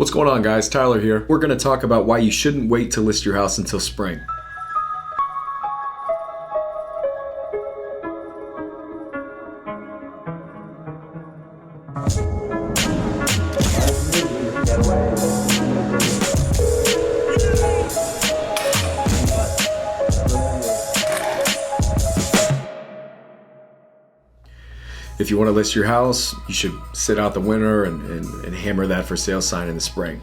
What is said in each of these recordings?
What's going on, guys? Tyler here. We're going to talk about why you shouldn't wait to list your house until spring. If you want to list your house, you should sit out the winter and hammer that for sale sign in the spring.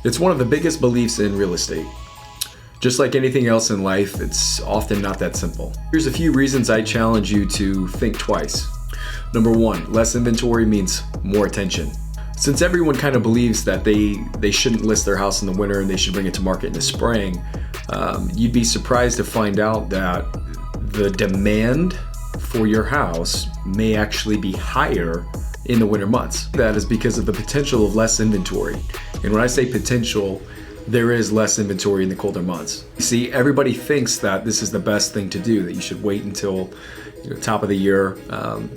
It's one of the biggest beliefs in real estate. Just like anything else in life, it's often not that simple. Here's a few reasons I challenge you to think twice. Number one, less inventory means more attention. Since everyone kind of believes that they shouldn't list their house in the winter and they should bring it to market in the spring, you'd be surprised to find out that the demand for your house may actually be higher in the winter months. That is because of the potential of less inventory. And when I say potential, there is less inventory in the colder months. You see, everybody thinks that this is the best thing to do, that you should wait until top of the year,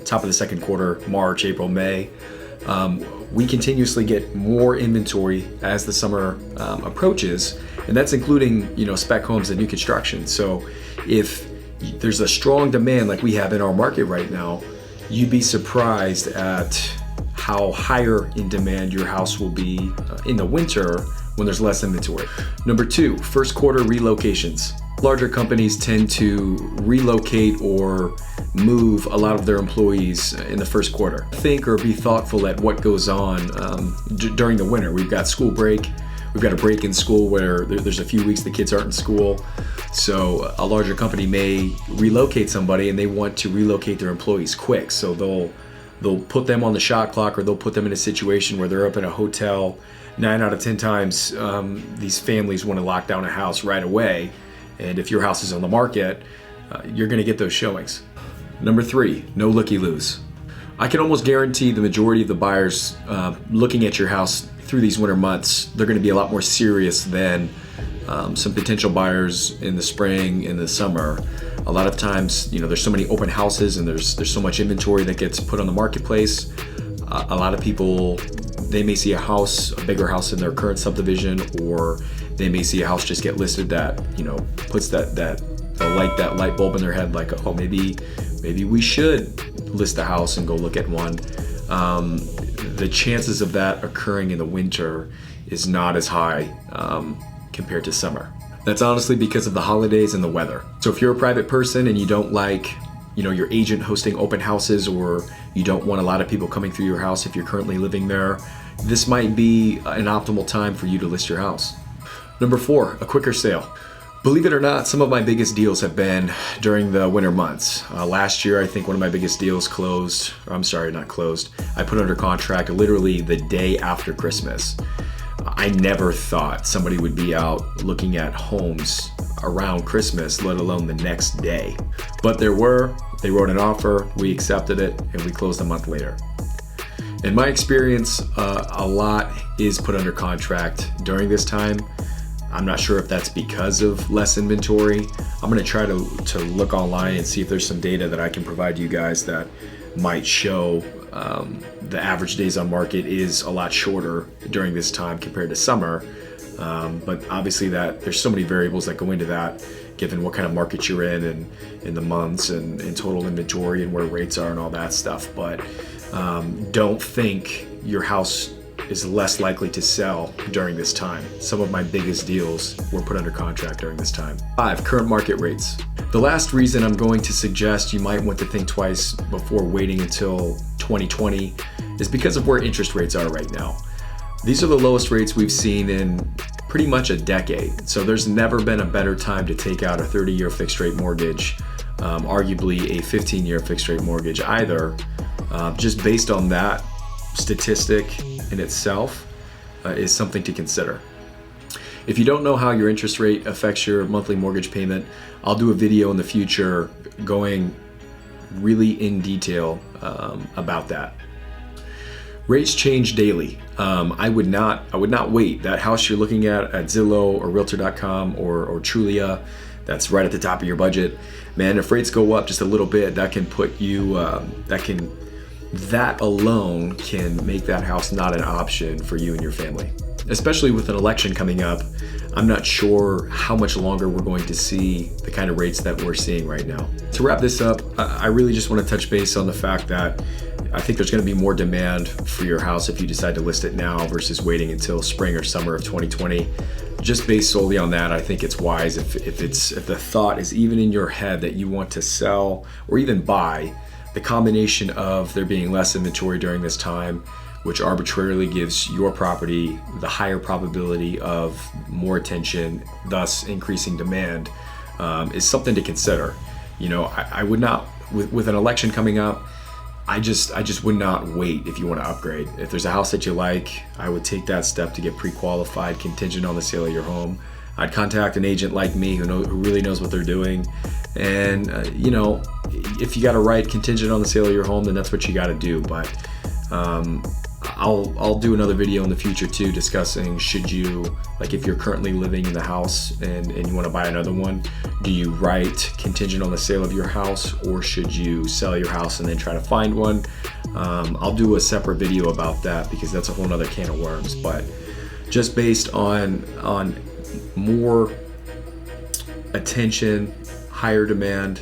top of the second quarter, March, April, May. We continuously get more inventory as the summer approaches, and that's including spec homes and new construction. So if there's a strong demand like we have in our market right now, you'd be surprised at how higher in demand your house will be in the winter when there's less inventory. Number two, first quarter relocations. Larger companies tend to relocate or move a lot of their employees in the first quarter. Think or be thoughtful at what goes on during the winter. We've got school break. We've got a break in school where there's a few weeks the kids aren't in school. So a larger company may relocate somebody and they want to relocate their employees quick. So they'll put them on the shot clock, or they'll put them in a situation where they're up in a hotel. 9 out of 10 times, these families want to lock down a house right away. And if your house is on the market, you're going to get those showings. Number three, no looky-loos. I can almost guarantee the majority of the buyers looking at your house through these winter months, they're going to be a lot more serious than some potential buyers in the spring, in the summer. A lot of times, there's so many open houses and there's so much inventory that gets put on the marketplace. A lot of people, they may see a bigger house in their current subdivision, or they may see a house just get listed that puts that light bulb in their head, like, oh, maybe we should list the house and go look at one. The chances of that occurring in the winter is not as high compared to summer. That's honestly because of the holidays and the weather. So if you're a private person and you don't like your agent hosting open houses, or you don't want a lot of people coming through your house if you're currently living there, this might be an optimal time for you to list your house. Number four, a quicker sale. Believe it or not, some of my biggest deals have been during the winter months. Last year, I think one of my biggest deals closed. I put under contract literally the day after Christmas. I never thought somebody would be out looking at homes around Christmas, let alone the next day. But they wrote an offer, we accepted it, and we closed a month later. In my experience, a lot is put under contract during this time. I'm not sure if that's because of less inventory. I'm going to try to look online and see if there's some data that I can provide you guys that might show the average days on market is a lot shorter during this time compared to summer. But obviously there's so many variables that go into that, given what kind of market you're in the months and total inventory and where rates are and all that stuff. But don't think your house is less likely to sell during this time. Some of my biggest deals were put under contract during this time. 5, current market rates. The last reason I'm going to suggest you might want to think twice before waiting until 2020 is because of where interest rates are right now. These are the lowest rates we've seen in pretty much a decade. So there's never been a better time to take out a 30-year fixed rate mortgage, arguably a 15-year fixed rate mortgage either, just based on that statistic in itself is something to consider. If you don't know how your interest rate affects your monthly mortgage payment, I'll do a video in the future going really in detail about that. Rates change daily. I would not wait. That house you're looking at Zillow or Realtor.com or Trulia, that's right at the top of your budget. Man, if rates go up just a little bit, that can put you, that alone can make that house not an option for you and your family. Especially with an election coming up, I'm not sure how much longer we're going to see the kind of rates that we're seeing right now. To wrap this up, I really just want to touch base on the fact that I think there's going to be more demand for your house if you decide to list it now versus waiting until spring or summer of 2020. Just based solely on that, I think it's wise if the thought is even in your head that you want to sell or even buy, the combination of there being less inventory during this time, which arbitrarily gives your property the higher probability of more attention, thus increasing demand, is something to consider. You know, I would not, with an election coming up, I just would not wait if you want to upgrade. If there's a house that you like, I would take that step to get pre-qualified contingent on the sale of your home. I'd contact an agent like me who really knows what they're doing. And, you know, if you got to write contingent on the sale of your home, then that's what you got to do. But I'll do another video in the future too, discussing should you, like if you're currently living in the house and you want to buy another one, do you write contingent on the sale of your house, or should you sell your house and then try to find one? I'll do a separate video about that because that's a whole nother can of worms. But just based on more attention, higher demand,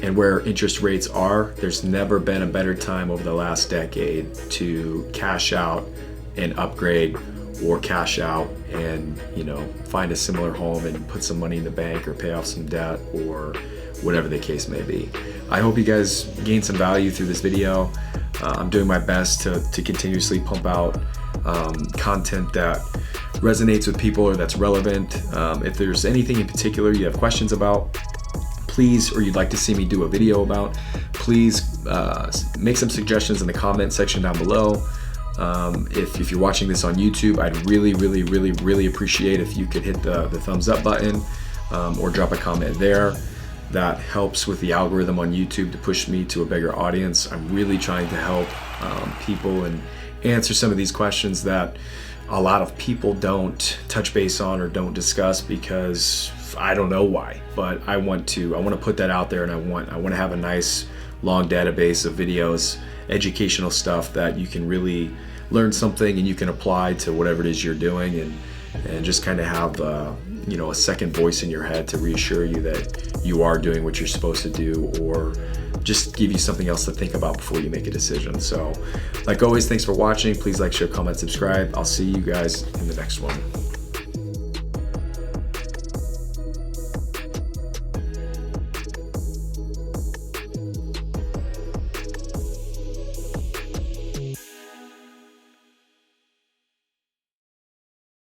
and where interest rates are, there's never been a better time over the last decade to cash out and upgrade, or cash out and, you know, find a similar home and put some money in the bank or pay off some debt or whatever the case may be. I hope you guys gain some value through this video. I'm doing my best to continuously pump out content that resonates with people or that's relevant. If there's anything in particular you have questions about, please, or you'd like to see me do a video about, please make some suggestions in the comment section down below. If you're watching this on YouTube, I'd really appreciate if you could hit the thumbs up button or drop a comment there. That helps with the algorithm on YouTube to push me to a bigger audience. I'm really trying to help people and answer some of these questions that a lot of people don't touch base on or don't discuss because I don't know why. But I want to put that out there, and I want to have a nice long database of videos, educational stuff that you can really learn something and you can apply to whatever it is you're doing, and just kind of have you know, a second voice in your head to reassure you that you are doing what you're supposed to do, or just give you something else to think about before you make a decision. So like always, thanks for watching. Please like, share, comment, subscribe. I'll see you guys in the next one.